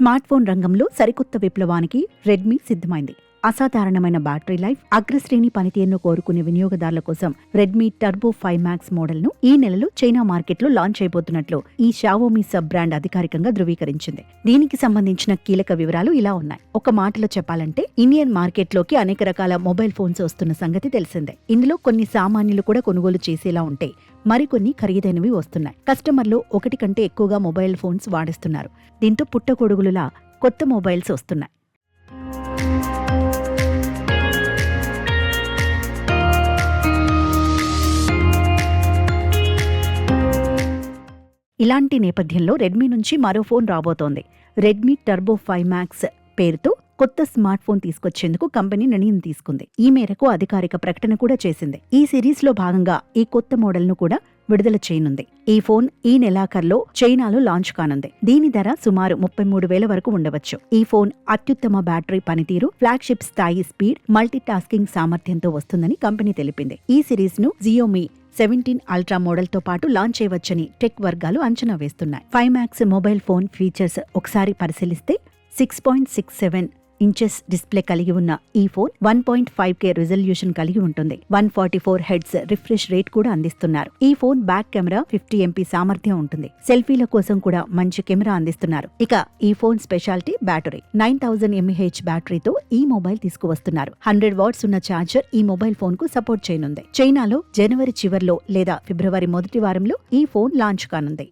Smart phone రంగంలో సరికొత్త విప్లవానికి రెడ్మీ సిద్ధమైంది. అసాధారణమైన బ్యాటరీ లైఫ్, అగ్రశ్రేణి పనితీరును కోరుకునే వినియోగదారుల కోసం రెడ్మీ టర్బో 5 మ్యాక్స్ మోడల్ ను ఈ నెలలో చైనా మార్కెట్లో లాంచ్ అయిపోతున్నట్లు ఈ షావోమీ సబ్ బ్రాండ్ అధికారికంగా ధృవీకరించింది. దీనికి సంబంధించిన కీలక వివరాలు ఇలా ఉన్నాయి. ఒక మాటలో చెప్పాలంటే ఇండియన్ మార్కెట్లోకి అనేక రకాల మొబైల్ ఫోన్స్ వస్తున్న సంగతి తెలిసిందే. ఇందులో కొన్ని సామాన్యులు కూడా కొనుగోలు చేసేలా ఉంటే మరికొన్ని ఖరీదైనవి వస్తున్నాయి. కస్టమర్లు ఒకటి కంటే ఎక్కువగా మొబైల్ ఫోన్స్ వాడిస్తున్నారు. దీంతో పుట్టగొడుగులులా కొత్త మొబైల్స్ వస్తున్నాయి. ఇలాంటి నేపథ్యంలో రెడ్మీ నుంచి మరో ఫోన్ రాబోతోంది. రెడ్మీ టర్బో 5 మ్యాక్స్ పేరుతో కొత్త స్మార్ట్ ఫోన్ తీసుకొచ్చేందుకు కంపెనీ నిర్ణయం తీసుకుంది. ఈ మేరకు అధికారిక ప్రకటన కూడా చేసింది. ఈ సిరీస్ లో భాగంగా ఈ కొత్త మోడల్ ను కూడా విడుదల చేయనుంది. ఈ ఫోన్ ఈ నెలాఖరులో చైనాలో లాంచ్ కానుంది. దీని ధర సుమారు 33,000 వరకు ఉండవచ్చు. ఈ ఫోన్ అత్యుత్తమ బ్యాటరీ పనితీరు, ఫ్లాగ్షిప్ స్థాయి స్పీడ్, మల్టీ టాస్కింగ్ సామర్థ్యంతో వస్తుందని కంపెనీ తెలిపింది. ఈ సిరీస్ ను Xiaomi 17 అల్ట్రా మోడల్ తో పాటు లాంచ్ చేయవచ్చని టెక్ వర్గాలు అంచనా వేస్తున్నాయి. 5 మ్యాక్స్ మొబైల్ ఫోన్ ఫీచర్స్ ఒకసారి పరిశీలిస్తే 6.67 ఇంచెస్ డిస్ప్లే కలిగి ఉన్న ఈ ఫోన్ 1.5K రిజల్యూషన్ కలిగి ఉంటుంది. 144 హెర్ట్జ్ రిఫ్రెష్ రేట్ కూడా అందిస్తున్నారు. ఈ ఫోన్ బ్యాక్ కెమెరా 50 MP సామర్థ్యం ఉంటుంది. సెల్ఫీల కోసం కూడా మంచి కెమెరా అందిస్తున్నారు. ఇక ఈ ఫోన్ స్పెషాలిటీ బ్యాటరీ 9000 mAh బ్యాటరీతో ఈ మొబైల్ తీసుకువస్తున్నారు. 100 వాట్స్ ఉన్న ఛార్జర్ ఈ మొబైల్ ఫోన్ కు సపోర్ట్ చేయనుంది. చైనాలో జనవరి చివర్లో లేదా ఫిబ్రవరి మొదటి వారంలో ఈ ఫోన్ లాంచ్ కానుంది.